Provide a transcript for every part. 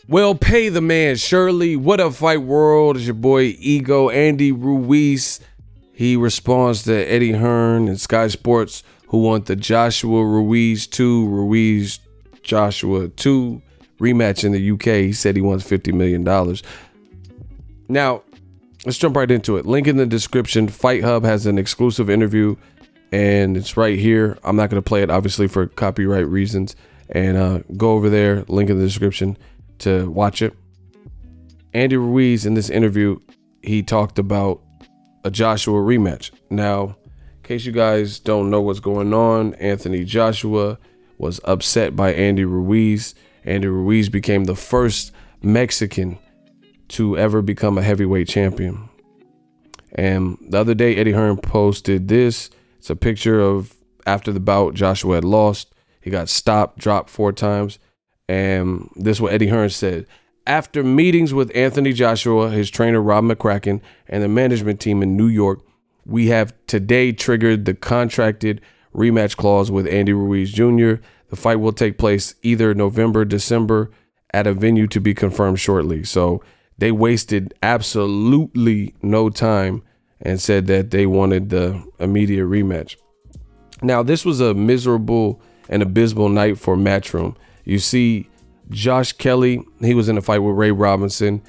Well, pay the man, Shirley. What up, Fight World? It's your boy, Ego, Andy Ruiz. He responds to Eddie Hearn and Sky Sports, who want the Joshua Ruiz 2, Ruiz Joshua 2 rematch in the UK. He said he wants $50 million. Now, let's jump right into it. Link in the description. Fight Hub has an exclusive interview, and it's right here. I'm not going to play it, obviously, for copyright reasons. And go over there, link in the description, to watch it. Andy Ruiz, in this interview, he talked about a Joshua rematch. Now, in case you guys don't know what's going on, Anthony Joshua was upset by Andy Ruiz. Andy Ruiz became the first Mexican to ever become a heavyweight champion. And the other day, Eddie Hearn posted this. It's a picture of after the bout Joshua had lost. He got stopped, dropped 4 times. And this is what Eddie Hearn said. After meetings with Anthony Joshua, his trainer Rob McCracken, and the management team in New York, we have today triggered the contracted rematch clause with Andy Ruiz Jr. The fight will take place either November, December at a venue to be confirmed shortly. So they wasted absolutely no time and said that they wanted the immediate rematch. Now, this was a miserable and abysmal night for Matchroom. You see, Josh Kelly, he was in a fight with Ray Robinson.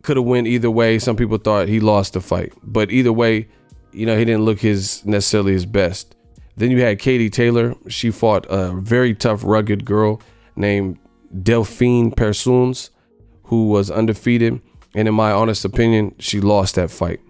Could have went either way. Some people thought he lost the fight. But either way, he didn't look necessarily his best. Then you had Katie Taylor. She fought a very tough, rugged girl named Delphine Persoons, who was undefeated. And in my honest opinion, she lost that fight,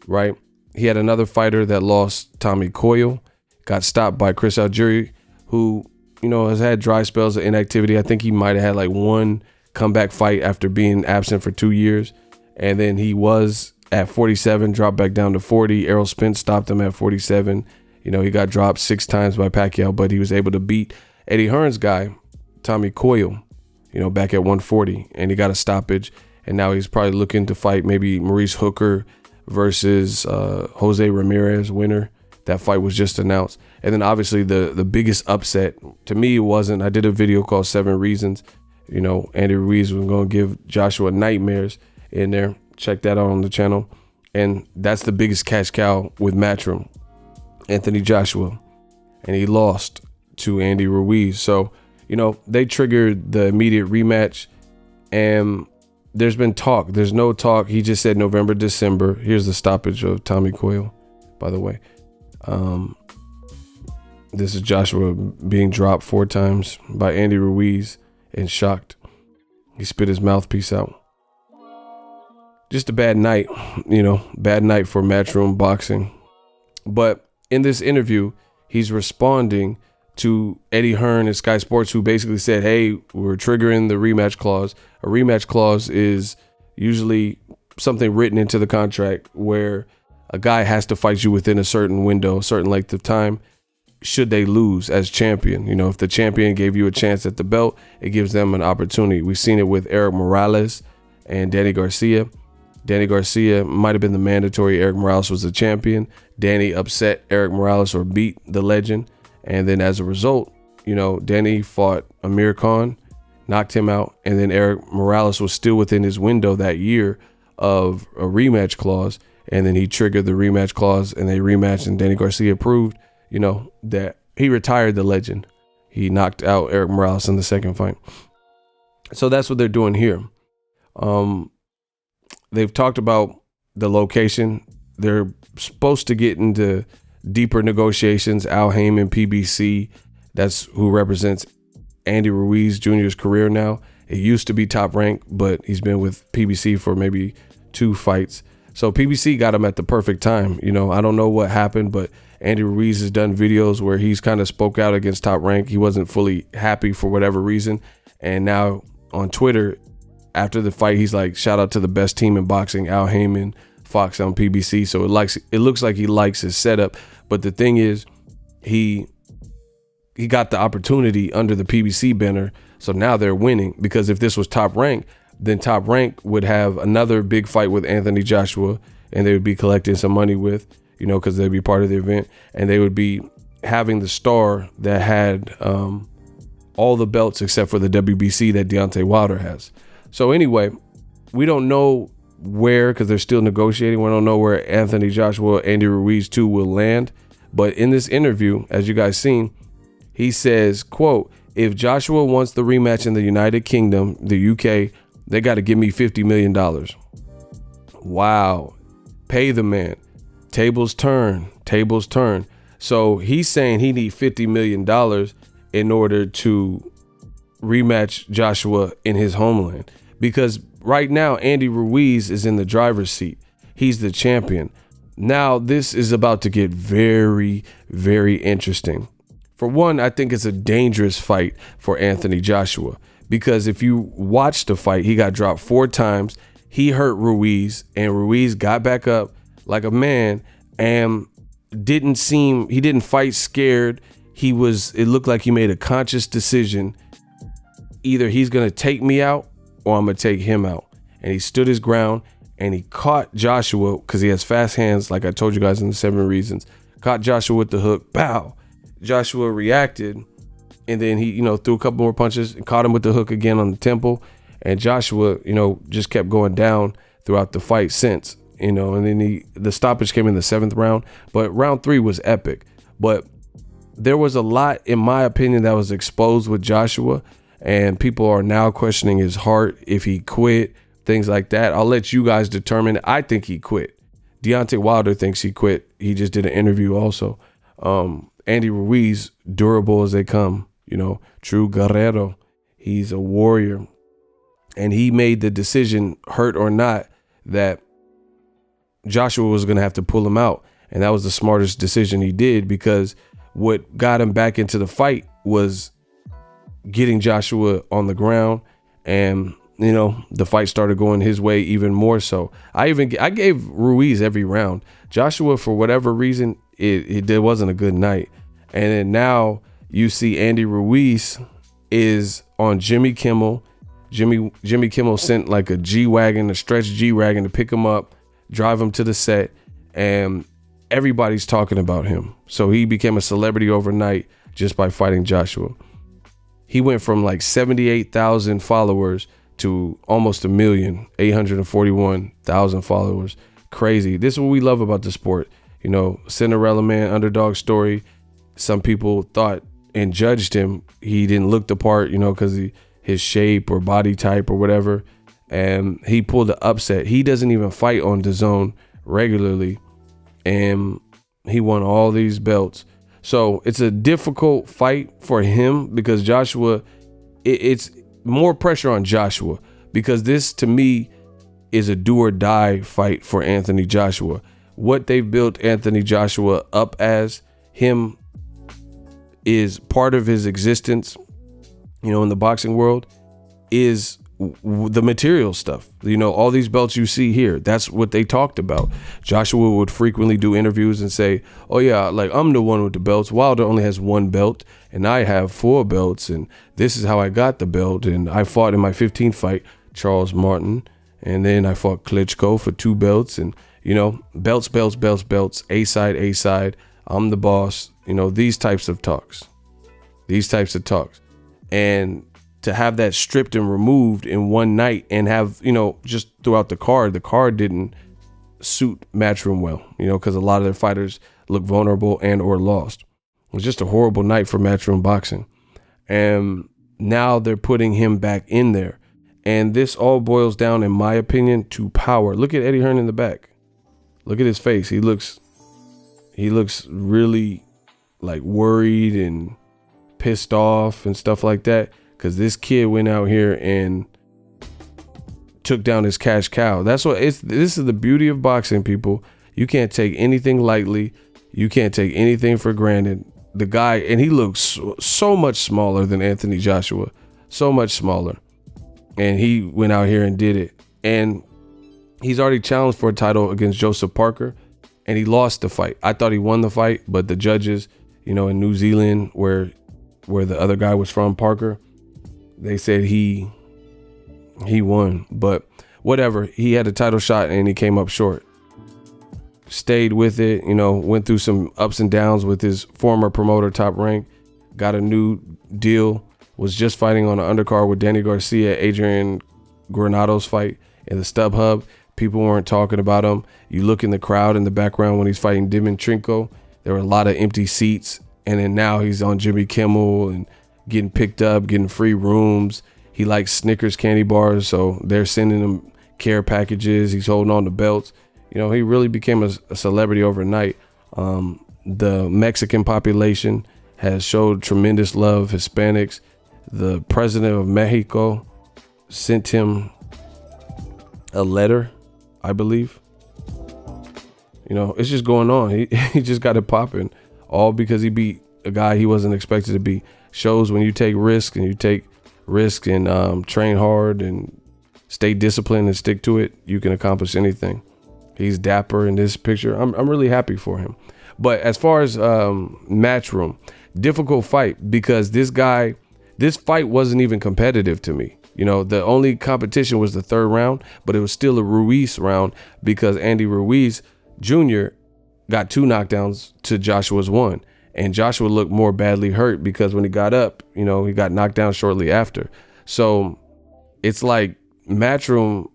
right? He had another fighter that lost, Tommy Coyle, got stopped by Chris Algieri, who has had dry spells of inactivity. I think he might have had like one comeback fight after being absent for 2 years. And then he was at 47, dropped back down to 40. Errol Spence stopped him at 47. He got dropped 6 times by Pacquiao, but he was able to beat Eddie Hearn's guy, Tommy Coyle, back at 140. And he got a stoppage. And now he's probably looking to fight maybe Maurice Hooker versus Jose Ramirez winner. That fight was just announced. And then obviously the biggest upset, to me, it wasn't. I did a video called 7 Reasons. Andy Ruiz was going to give Joshua nightmares in there. Check that out on the channel. And that's the biggest cash cow with Matchroom, Anthony Joshua. And he lost to Andy Ruiz. So, they triggered the immediate rematch. And there's been talk. There's no talk. He just said November, December. Here's the stoppage of Tommy Coyle, by the way. This is Joshua being dropped 4 times by Andy Ruiz and shocked. He spit his mouthpiece out. Just a bad night, bad night for Matchroom Boxing. But in this interview, he's responding to Eddie Hearn and Sky Sports, who basically said, hey, we're triggering the rematch clause. A rematch clause is usually something written into the contract where a guy has to fight you within a certain window, a certain length of time, should they lose as champion. If the champion gave you a chance at the belt, it gives them an opportunity. We've seen it with Eric Morales and Danny Garcia. Danny Garcia might have been the mandatory. Eric Morales was the champion. Danny upset Eric Morales or beat the legend. And then as a result, Danny fought Amir Khan, knocked him out. And then Eric Morales was still within his window that year of a rematch clause. And then he triggered the rematch clause and they rematched, and Danny Garcia proved, that he retired the legend. He knocked out Eric Morales in the second fight. So that's what they're doing here. They've talked about the location. They're supposed to get into deeper negotiations. Al Heyman, PBC, that's who represents Andy Ruiz Jr.'s career now. It used to be Top Rank, but he's been with PBC for maybe 2 fights. So PBC got him at the perfect time. I don't know what happened, but Andy Ruiz has done videos where he's kind of spoke out against Top Rank. He wasn't fully happy for whatever reason. And now on Twitter, after the fight, he's like, shout out to the best team in boxing, Al Heyman, Fox on PBC. So it looks like he likes his setup. But the thing is, he got the opportunity under the PBC banner. So now they're winning, because if this was Top Rank, then Top Rank would have another big fight with Anthony Joshua. and they would be collecting some money with, because they'd be part of the event, and they would be having the star that had all the belts except for the WBC that Deontay Wilder has. So anyway, we don't know where, because they're still negotiating. We don't know where Anthony Joshua, Andy Ruiz too will land. But in this interview, as you guys seen, he says, quote, if Joshua wants the rematch in the United Kingdom, the UK, they got to give me $50 million. Wow. Pay the man. Tables turn. So he's saying he need $50 million in order to rematch Joshua in his homeland. Because right now, Andy Ruiz is in the driver's seat. He's the champion. Now, this is about to get very, very interesting. For one, I think it's a dangerous fight for Anthony Joshua, because if you watch the fight, he got dropped 4 times. He hurt Ruiz, and Ruiz got back up like a man and he didn't fight scared. It looked like he made a conscious decision. Either he's going to take me out or I'm going to take him out. And he stood his ground, and he caught Joshua, because he has fast hands, like I told you guys in the 7 reasons. Caught Joshua with the hook. Bow. Joshua reacted, and then he, threw a couple more punches and caught him with the hook again on the temple. And Joshua, just kept going down throughout the fight since, and then the stoppage came in the 7th round, but round 3 was epic. But there was a lot, in my opinion, that was exposed with Joshua, and people are now questioning his heart, if he quit, things like that. I'll let you guys determine. I think he quit. Deontay Wilder thinks he quit. He just did an interview also. Andy Ruiz, durable as they come, true guerrero. He's a warrior. And he made the decision, hurt or not, that Joshua was going to have to pull him out. And that was the smartest decision he did, because what got him back into the fight was getting Joshua on the ground. And, the fight started going his way even more so. I gave Ruiz every round. Joshua, for whatever reason, it wasn't a good night. And then now you see Andy Ruiz is on Jimmy Kimmel. Jimmy Kimmel sent like a stretch G-Wagon to pick him up, drive him to the set, and everybody's talking about him. So he became a celebrity overnight just by fighting Joshua. He went from like 78,000 followers to almost 1,841,000 followers. Crazy. This is what we love about the sport. Cinderella man, underdog story. Some people thought and judged him. He didn't look the part, because his shape or body type or whatever. And he pulled the upset. He doesn't even fight on DAZN regularly. And he won all these belts. So it's a difficult fight for him, because Joshua, it's more pressure on Joshua, because this to me is a do or die fight for Anthony Joshua. What they've built Anthony Joshua up as, him is part of his existence, in the boxing world, is the material stuff. All these belts you see here, that's what they talked about. Joshua would frequently do interviews and say, oh yeah, like I'm the one with the belts. Wilder only has 1 belt and I have 4 belts, and this is how I got the belt. And I fought in my 15th fight Charles Martin, and then I fought Klitschko for 2 belts, and belts, A side, I'm the boss, these types of talks. And to have that stripped and removed in one night, and have, just throughout the card didn't suit Matchroom well, because a lot of their fighters look vulnerable and or lost. It was just a horrible night for Matchroom Boxing. And now they're putting him back in there. And this all boils down, in my opinion, to power. Look at Eddie Hearn in the back. Look at his face. He looks really like worried and pissed off and stuff like that, because this kid went out here and took down his cash cow. This is the beauty of boxing, people. You can't take anything lightly. You can't take anything for granted. The guy, and he looks so much smaller than Anthony Joshua, so much smaller. And he went out here and did it. And he's already challenged for a title against Joseph Parker, and he lost the fight. I thought he won the fight, but the judges, in New Zealand, where the other guy was from, Parker, they said he won. But whatever, he had a title shot and he came up short. stayed with it, went through some ups and downs with his former promoter, Top Rank, got a new deal, was just fighting on an undercard with Danny Garcia, Adrian Granado's fight in the StubHub. People weren't talking about him. You look in the crowd in the background when he's fighting Dimitrenko, there were a lot of empty seats. And then now he's on Jimmy Kimmel and getting picked up, getting free rooms. He likes Snickers candy bars, so they're sending him care packages. He's holding on to belts. He really became a celebrity overnight. The Mexican population has showed tremendous love. Hispanics. The president of Mexico sent him a letter, I believe. It's just going on. He just got it popping, all because he beat a guy he wasn't expected to beat. Shows when you take risk and train hard and stay disciplined and stick to it, you can accomplish anything. He's dapper in this picture. I'm really happy for him. But as far as Matchroom, difficult fight because this fight wasn't even competitive to me. The only competition was the third round, but it was still a Ruiz round because Andy Ruiz Jr. got 2 knockdowns to Joshua's 1. And Joshua looked more badly hurt because when he got up, he got knocked down shortly after. So it's like Matchroom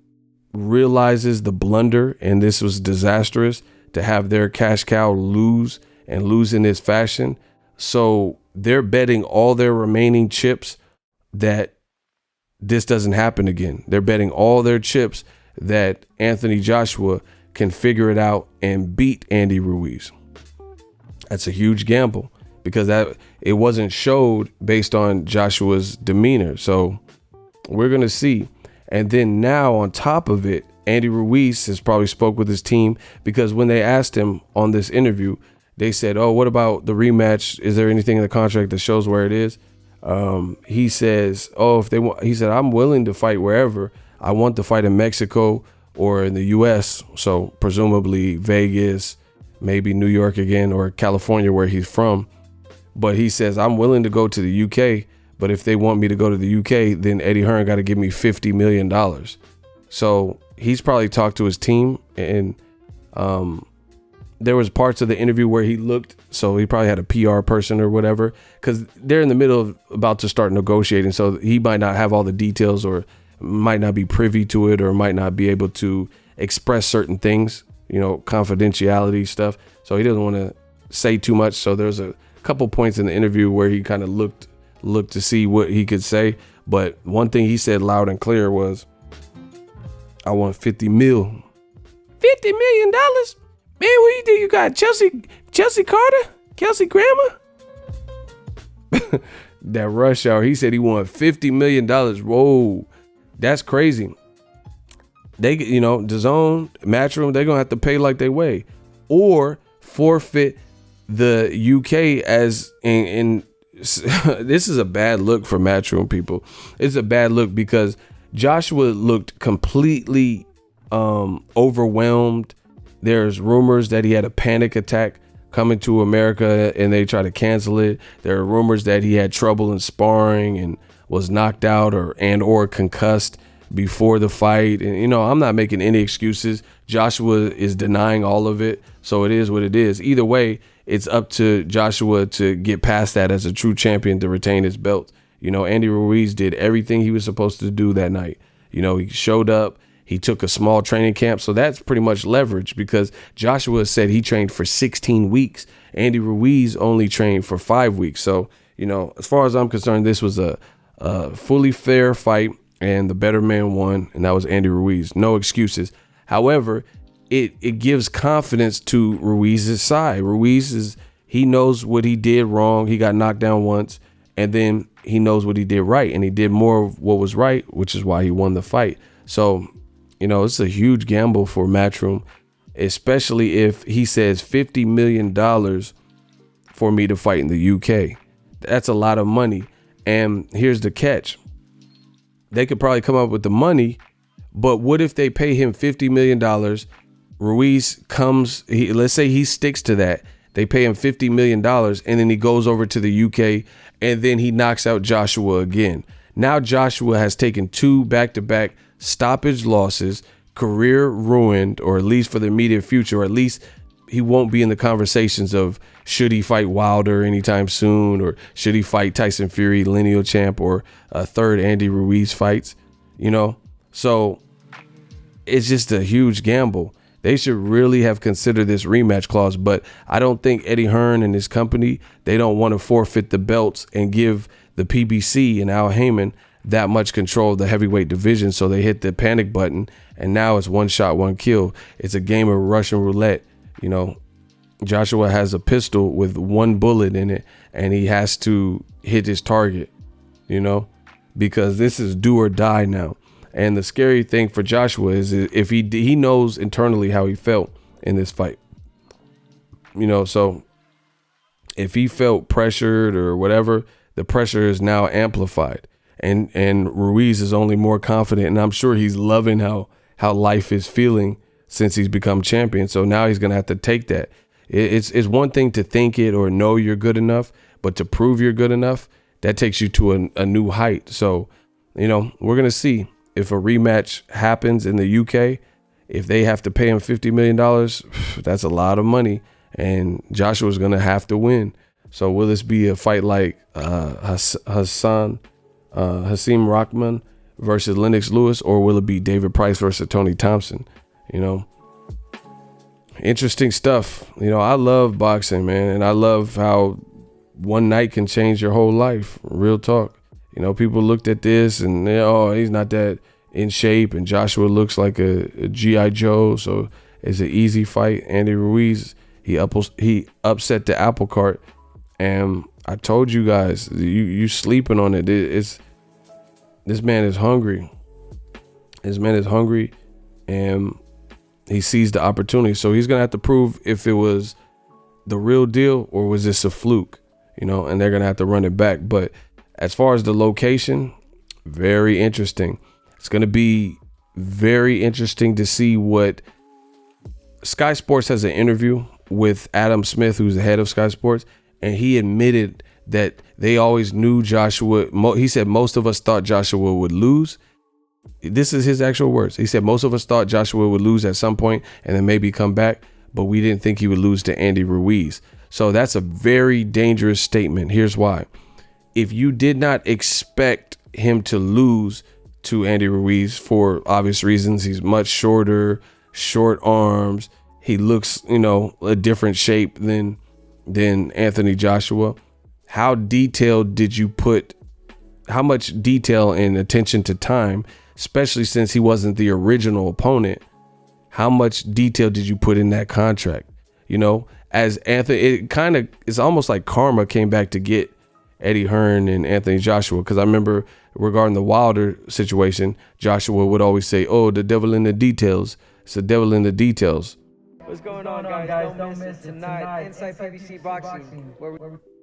realizes the blunder, and this was disastrous to have their cash cow lose and lose in this fashion. So they're betting all their remaining chips that this doesn't happen again. They're betting all their chips that Anthony Joshua can figure it out and beat Andy Ruiz. That's a huge gamble because it wasn't showed based on Joshua's demeanor. So we're going to see. And then now on top of it, Andy Ruiz has probably spoke with his team because when they asked him on this interview, they said, "Oh, what about the rematch? Is there anything in the contract that shows where it is?" He says, "Oh, if they want," he said, "I'm willing to fight wherever. I want to fight in Mexico or in the U.S. So presumably Vegas, maybe New York again, or California where he's from." But he says, "I'm willing to go to the UK. But if they want me to go to the UK, then Eddie Hearn got to give me $50 million. So he's probably talked to his team, and there was parts of the interview where he looked, so he probably had a PR person or whatever, because they're in the middle of about to start negotiating. So he might not have all the details or might not be privy to it or might not be able to express certain things, confidentiality stuff. So he doesn't want to say too much. So there's a couple points in the interview where he kind of looked to see what he could say. But one thing he said loud and clear was, "I want 50 mil. $50 million? Man, what you think you got? Chelsea Carter? Kelsey Grammer?" That rush hour. He said he wanted $50 million. Whoa, that's crazy. They, DAZN, Matchroom, they're going to have to pay like they weigh or forfeit the UK as in this is a bad look for Matchroom people. It's a bad look because Joshua looked completely overwhelmed. There's rumors that he had a panic attack coming to America and they tried to cancel it. There are rumors that he had trouble in sparring and was knocked out or concussed before the fight. And, I'm not making any excuses. Joshua is denying all of it. So it is what it is. Either way, it's up to Joshua to get past that as a true champion to retain his belt. Andy Ruiz did everything he was supposed to do that night. He showed up. He took a small training camp. So that's pretty much leverage because Joshua said he trained for 16 weeks. Andy Ruiz only trained for 5 weeks. So, as far as I'm concerned, this was a fully fair fight and the better man won. And that was Andy Ruiz. No excuses. However, it gives confidence to Ruiz's side. He knows what he did wrong. He got knocked down once, and then he knows what he did right, and he did more of what was right, which is why he won the fight. So, it's a huge gamble for Matchroom, especially if he says $50 million for me to fight in the UK. That's a lot of money. And here's the catch. They could probably come up with the money, but what if they pay him $50 million? Ruiz comes, let's say he sticks to that. They pay him $50 million and then he goes over to the UK and then he knocks out Joshua again. Now Joshua has taken 2 back-to-back stoppage losses, career ruined, or at least for the immediate future, or at least he won't be in the conversations of should he fight Wilder anytime soon, or should he fight Tyson Fury, lineal champ, or a third Andy Ruiz fights, So it's just a huge gamble. They should really have considered this rematch clause, but I don't think Eddie Hearn and his company, they don't want to forfeit the belts and give the PBC and Al Heyman that much control of the heavyweight division. So they hit the panic button, and now it's one shot, one kill. It's a game of Russian roulette. Joshua has a pistol with one bullet in it, and he has to hit his target, because this is do or die now. And the scary thing for Joshua is if he knows internally how he felt in this fight, so if he felt pressured or whatever, the pressure is now amplified, and Ruiz is only more confident, and I'm sure he's loving how life is feeling since he's become champion. So now he's gonna have to take that. It's one thing to think it or know you're good enough, but to prove you're good enough, that takes you to a new height. So we're gonna see if a rematch happens in the UK. If they have to pay him $50 million, that's a lot of money, and Joshua's gonna have to win. So will this be a fight like Hasim Rahman versus Lennox Lewis, or will it be David Price versus Tony Thompson? Interesting stuff. I love boxing, man, and I love how one night can change your whole life. Real talk. People looked at this and he's not that in shape, and Joshua looks like a G.I. Joe, so it's an easy fight. Andy Ruiz, he upset the apple cart, and I told you guys, you sleeping on it. This man is hungry. This man is hungry, and he sees the opportunity. So he's gonna have to prove if it was the real deal or was this a fluke, and they're gonna have to run it back. But as far as the location, very interesting. It's gonna be very interesting to see what Sky Sports has an interview with Adam Smith, who's the head of Sky Sports, and he admitted that they always knew Joshua. He said most of us thought Joshua would lose. This is his actual words. He said most of us thought Joshua would lose at some point and then maybe come back, but we didn't think he would lose to Andy Ruiz. So that's a very dangerous statement. Here's why. If you did not expect him to lose to Andy Ruiz for obvious reasons, he's much shorter, short arms. He looks, a different shape than Anthony Joshua. How detailed did you put, how much detail and attention to time, especially since he wasn't the original opponent, how much detail did you put in that contract? As Anthony, it's almost like karma came back to get Eddie Hearn and Anthony Joshua. Because I remember regarding the Wilder situation, Joshua would always say, "Oh, the devil in the details. It's the devil in the details." What's going on, guys? Don't miss it tonight. Inside PBC Boxing.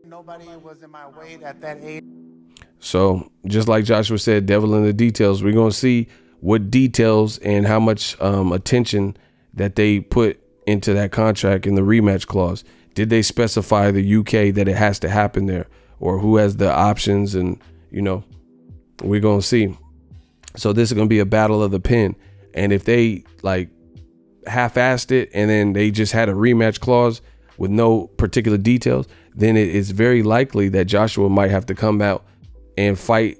Nobody was in my weight at that age. So just like Joshua said, devil in the details. We're going to see what details and how much attention that they put into that contract in the rematch clause. Did they specify the UK that it has to happen there, or who has the options? And, we're going to see. So this is going to be a battle of the pen. And if they half-assed it and then they just had a rematch clause with no particular details, then it is very likely that Joshua might have to come out and fight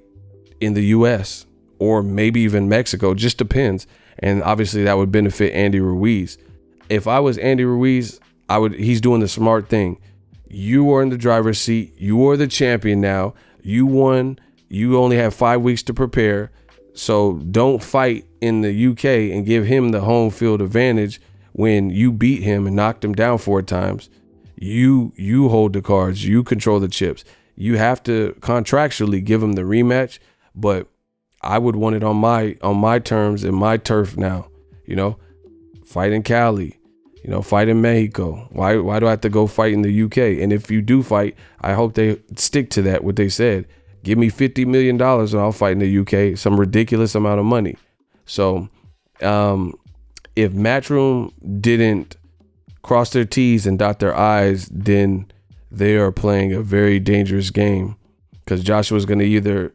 in the US or maybe even Mexico. Just depends. And obviously that would benefit Andy Ruiz. If I was Andy Ruiz, he's doing the smart thing. You are in the driver's seat. You are the champion now. You won. You only have 5 weeks to prepare. So don't fight in the UK and give him the home field advantage when you beat him and knocked him down 4 times. You hold the cards. You control the chips. You have to contractually give him the rematch, but I would want it on my terms and my turf now. Fight in Cali, fight in Mexico. Why do I have to go fight in the UK? And if you do fight, I hope they stick to that, what they said. Give me $50 million and I'll fight in the UK, some ridiculous amount of money. So if Matchroom didn't cross their T's and dot their I's, then they are playing a very dangerous game, because Joshua's going to either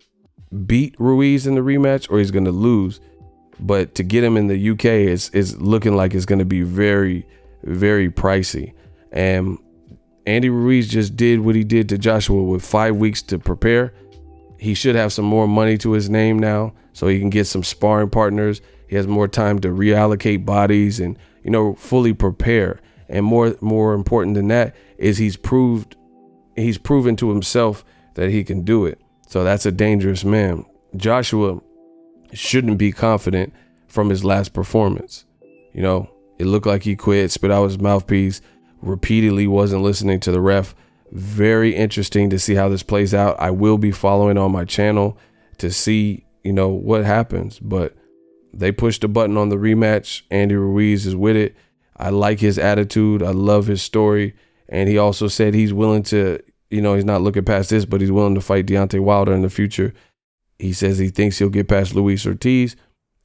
beat Ruiz in the rematch or he's going to lose. But to get him in the UK is looking like it's going to be very, very pricey. And Andy Ruiz just did what he did to Joshua with 5 weeks to prepare. He should have some more money to his name now, so he can get some sparring partners. He has more time to reallocate bodies and, you know, fully prepare. And more important than that is he's proven to himself that he can do it. So that's a dangerous man. Joshua shouldn't be confident from his last performance. You know, it looked like he quit, spit out his mouthpiece, repeatedly wasn't listening to the ref. Very interesting to see how this plays out. I will be following on my channel to see, you know, what happens. But they pushed the button on the rematch. Andy Ruiz is with it. I like his attitude. I love his story. And he also said he's willing to, you know, he's not looking past this, but he's willing to fight Deontay Wilder in the future. He says he thinks he'll get past Luis Ortiz,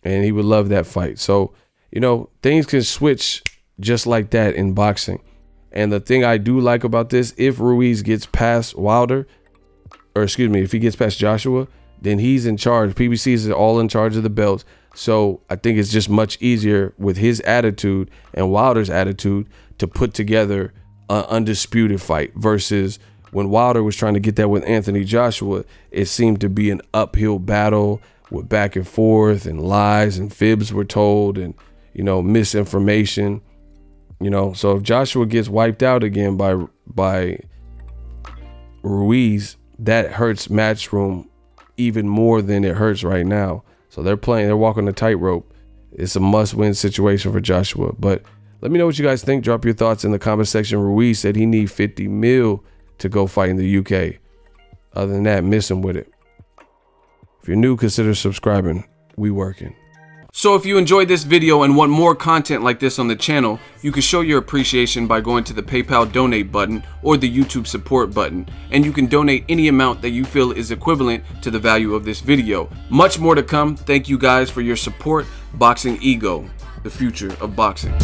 and he would love that fight. So, you know, things can switch just like that in boxing. And the thing I do like about this, if Ruiz gets past Wilder, or excuse me, if he gets past Joshua, then he's in charge. PBC is all in charge of the belts. So I think it's just much easier with his attitude and Wilder's attitude to put together an undisputed fight versus when Wilder was trying to get that with Anthony Joshua, it seemed to be an uphill battle with back and forth and lies and fibs were told and, you know, misinformation. You know, so if Joshua gets wiped out again by Ruiz, that hurts Matchroom even more than it hurts right now. So they're walking the tightrope. It's a must-win situation for Joshua. But let me know what you guys think. Drop your thoughts in the comment section. Ruiz said he needs 50 mil to go fight in the UK. Other than that, miss him with it. If you're new, consider subscribing. We working. So if you enjoyed this video and want more content like this on the channel, you can show your appreciation by going to the PayPal donate button or the YouTube support button, and you can donate any amount that you feel is equivalent to the value of this video. Much more to come. Thank you guys for your support. Boxing Ego, the future of boxing.